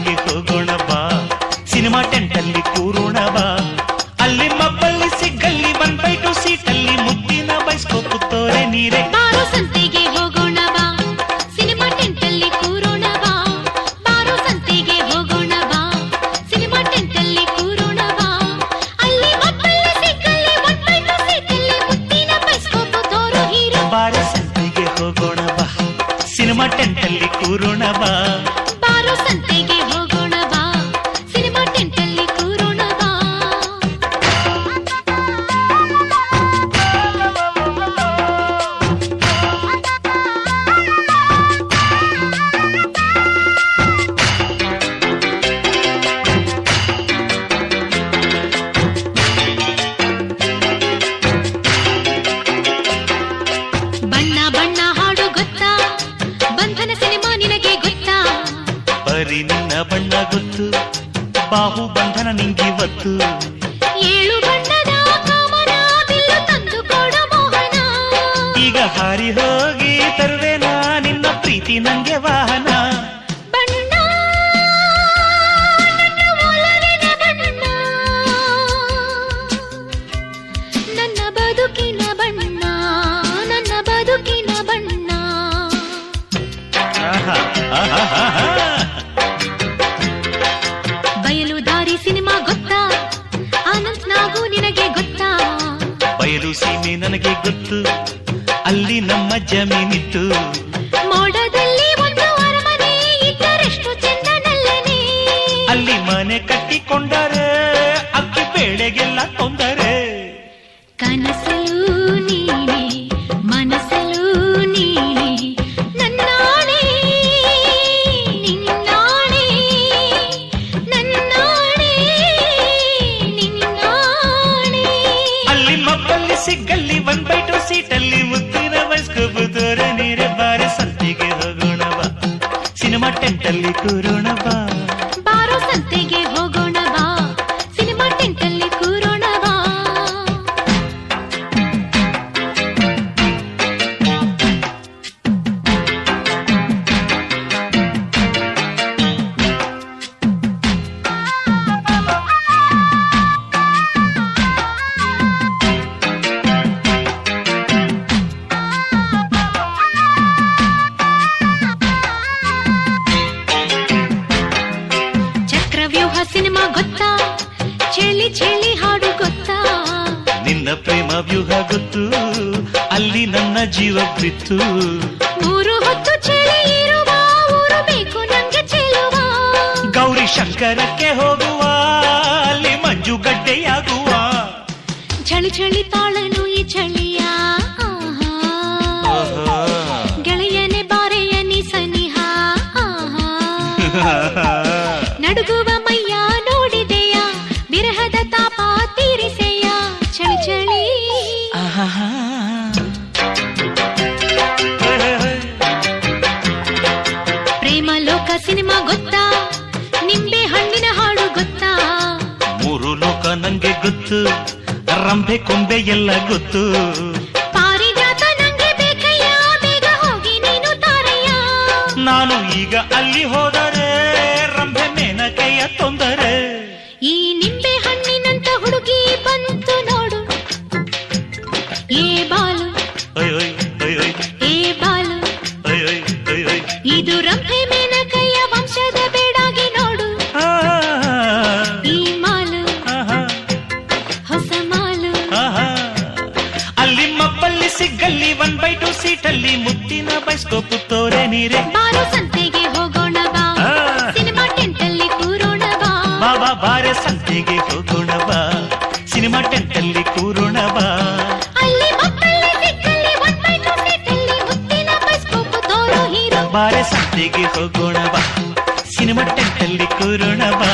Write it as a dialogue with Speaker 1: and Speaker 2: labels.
Speaker 1: ಸಂತೆಗೆ ಹೋಗೋಣ ಬಾ, ಸಿನಿಮಾ ಟೆಂಟಲ್ಲಿ ಕೂರೋಣ ಬಾ, ಅಲ್ಲಿ ಮಬ್ಬಲ್ಲಿ ಸಿಗ್ಗಲ್ಲಿ 1/2 ಸೀಟಲ್ಲಿ ಮುದ್ದಿನ ಬೈಸ್ಕೋಪ್ ತೋರೆ ನೀರೆ.
Speaker 2: ಬಾರೋ ಸಂತೆಗೆ ಹೋಗೋಣ ಬಾ, ಸಿನಿಮಾ ಟೆಂಟಲ್ಲಿ ಕೂರೋಣ ಬಾ, ಬಾರೋ ಸಂತೆಗೆ ಹೋಗೋಣ ಬಾ, ಸಿನಿಮಾ ಟೆಂಟಲ್ಲಿ ಕೂರೋಣ ಬಾ, ಅಲ್ಲಿ ಮಬ್ಬಲ್ಲಿ ಸಿಗ್ಗಲ್ಲಿ 1/2 ಸೀಟಲ್ಲಿ ಮುದ್ದಿನ ಬೈಸ್ಕೋಪ್ ತೋರೋ ಹೀರೋ.
Speaker 1: ಬಾರೋ ಸಂತೆಗೆ ಹೋಗೋಣ ಬಾ, ಸಿನಿಮಾ ಟೆಂಟಲ್ಲಿ ಕೂರೋಣ ಬಾ,
Speaker 2: ಬಾರೋ ಸಂತೆಗೆ ಹೋಗೋಣ ಬಾ, ಸಿನಿಮಾ ಟೆಂಟಲ್ಲಿ ಕೂರೋಣ ಬಾ. ಬಣ್ಣ ಬಣ್ಣ ಹಾಡು ಗೊತ್ತಾ, ಬಂಧನ ಸಿನಿಮಾ ನಿನಗೆ ಗೊತ್ತಾ,
Speaker 1: ಬರೀ ನಿನ್ನ ಬಣ್ಣ ಗೊತ್ತು, ಬಾಹು ಬಂಧನ ನಿಂಗಿವತ್ತು.
Speaker 2: 7 ಬಣ್ಣದ ಕಾಮನ ಬಿಲ್ಲು ತಂದು ಕೊಡ ಮೋಹನ,
Speaker 1: ಈಗ ಹಾರಿ ಹೋಗಿ ತರುವೆನಾ ನಿನ್ನ ಪ್ರೀತಿ ನಂಗೆ ವಾಹನ.
Speaker 2: ಬಣ್ಣ ನನ್ನ ಒಲವಿನ ಬಣ್ಣ, ನನ್ನ ಬದುಕಿನ ಬಣ್ಣ, ನನ್ನ ಬದುಕಿನ ಬಣ್ಣ.
Speaker 1: ಆಹಾ, ಆಹಾ, ಆಹಾ.
Speaker 2: ಬಯಲು ದಾರಿ ಸಿನಿಮಾ ಗೊತ್ತಾ, ಅನಂತ್ ನಾಗು ನಿನಗೆ ಗೊತ್ತಾ,
Speaker 1: ಬಯಲು ಸೀಮೆ ನನಗೆ ಗೊತ್ತು, ಅಲ್ಲಿ ನಮ್ಮ ಜಮೀನಿತ್ತು.
Speaker 2: ಮೋಡದಲ್ಲಿ ಒಂದು ಅರಮನೆ ಇದ್ದರೆಷ್ಟು ಚೆಂದನಲ್ಲನೆ,
Speaker 1: ಅಲ್ಲಿ ಮನೆ ಕಟ್ಟಿಕೊಂಡರೆ ಅಕ್ಕಿ ಬೇಳೆಗೆಲ್ಲ ತೊಂದರೆ.
Speaker 2: ಕನಸಲು ನೀನೆ ಮನಸಲು ನೀನೆ, ನನ್ನಾಣೆ ನಿನ್ನಾಣೆ, ನನ್ನಾಣೆ ನಿನ್ನಾಣೆ.
Speaker 1: ಅಲ್ಲಿ ಮಬ್ಬಲ್ಲಿ ಸಿಗ್ಗಲ್ಲಿ 1/2 ಸೀಟಲ್ಲಿ ಮುದ್ದಿನ ಬೈಸ್ಕೋಪ್ ತೋರೆ ನೀರೆ. ಬಾರೆ ಸಂತೆಗೆ ಹೋಗೋಣ ಬಾ, ಸಿನಿಮಾ ಟೆಂಟಲ್ಲಿ ಕೂರೋಣ ಬಾ,
Speaker 2: ಬಾರೋ ಸಂತೆಗೆ ಹೋಗೋಣ ಬಾ, ಸಿನಿಮಾ ಟೆಂಟಲ್ಲಿ ಕೂರೋಣ ಬಾ. ಚಕ್ರವ್ಯೂಹ ಸಿನಿಮಾ ಗೊತ್ತಾ, ಚಳಿ ಚಳಿ ಹಾಡು ಗೊತ್ತಾ,
Speaker 1: ನಿನ್ನ ಪ್ರೇಮ ವ್ಯೂಹ ಗೊತ್ತು, ಅಲ್ಲಿ ನನ್ನ ಜೀವ ಬಿತ್ತು.
Speaker 2: 3 ಹೊತ್ತು ಚಳಿ ಇರುವ ಊರು ಬೇಕು ನಂಗೆ ಚೆಲುವ,
Speaker 1: ಗೌರಿ ಶಂಕರಕ್ಕೆ ಹೋಗುವ, ಅಲ್ಲಿ ಮಂಜುಗಡ್ಡೆಯಾಗುವ.
Speaker 2: ಚಳಿ ಚಳಿ ತಾಳನು ಈ ಚಳಿಯ, ಆಹಾ. ಗೆಳೆಯನೆ ಬಾರೆಯ ನೀ ಸನಿಹ, ಆಹಾ. ನಡುಗುವ ಮೈಯ ನೋಡಿದೆಯ, ವಿರಹದ ತಾಪ ತೀರಿಸೆಯ, ಚಳಿ ಚಳಿ.
Speaker 1: ಆಹಾ.
Speaker 2: ಪ್ರೇಮ ಲೋಕ ಸಿನಿಮಾ ಗೊತ್ತಾ, ನಿಂಬೆ ಹಣ್ಣಿನ ಹಾಡು ಗೊತ್ತಾ,
Speaker 1: 3 ಲೋಕ ನಂಗೆ ಗೊತ್ತು, ರಂಭೆ ಕೊಂಬೆ ಎಲ್ಲ ಗೊತ್ತು.
Speaker 2: ಪಾರಿಜಾತ ನಂಗೆ ಬೇಕಯ್ಯ, ಬೇಗ ಹೋಗಿ ನೀನು ತಾರಯ್ಯ.
Speaker 1: ನಾನು ಈಗ ಅಲ್ಲಿ ಹೋದರೆ ರಂಭೆ ಮೇನಕೆಯ ತೊಂದರೆ.
Speaker 2: ಈ ನಿಂಬೆ ಹಣ್ಣಿನಂತ ಹುಡುಗಿ ಬಂತು ನೋಡು, ಏ ಬಾಲು
Speaker 1: ಒಯ್ ಒಯ್ ಒಯ್ ಒಯ್
Speaker 2: ಏ ಬಾಲು,
Speaker 1: ಒಯ್ ಒಯ್ ಒಯ್ ಒಯ್.
Speaker 2: ಇದು ರಂಭೆ ಮೇನಕಯ್ಯ ವಂಶದ ಬೇಡಾಗಿ ನೋಡು, ಈ ಮಾಲು
Speaker 1: ಆಹಾ,
Speaker 2: ಹೊಸ ಮಾಲು.
Speaker 1: ಆಹಾ. ಅಲ್ಲಿ ಮಬ್ಬಲ್ಲಿ ಸಿಗ್ಗಲ್ಲಿ 1/2 ಸೀಟಲ್ಲಿ ಮುದ್ದಿನ ಬೈಸ್ಕೋಪ್ ತೋರೆ ನೀರೆ.
Speaker 2: ಬಾರೋ ಸಂತೆಗೆ ಹೋಗೋಣ ಬಾ, ಸಿನಿಮಾ ಟೆಂಟಲ್ಲಿ ಕೂರೋಣ ಬಾ,
Speaker 1: ಬಾಬಾ ಬಾರೆ ಸಂತೆಗೆ ಹೋಗೋಣ ಬಾ, ಸಿನಿಮಾ ಟೆಂಟಲ್ಲಿ ಕೂರೋಣ ಬಾ,
Speaker 2: ಅಲ್ಲಿ ಮಕ್ಕಳಲ್ಲಿ ಸಿಕ್ಕಲ್ಲಿ 1/2 ಸೀಟಲ್ಲಿ ಮುದ್ದಿನ ಬೈಸ್ಕೋಪ್ ತೋರೋ ಹೀರೋ.
Speaker 1: ಬಾರೆ ಸಂತೆಗೆ ಹೋಗೋಣ ಬಾ, ಸಿನಿಮಾ ಟೆಂಟಲ್ಲಿ ಕೂರೋಣ ಬಾ.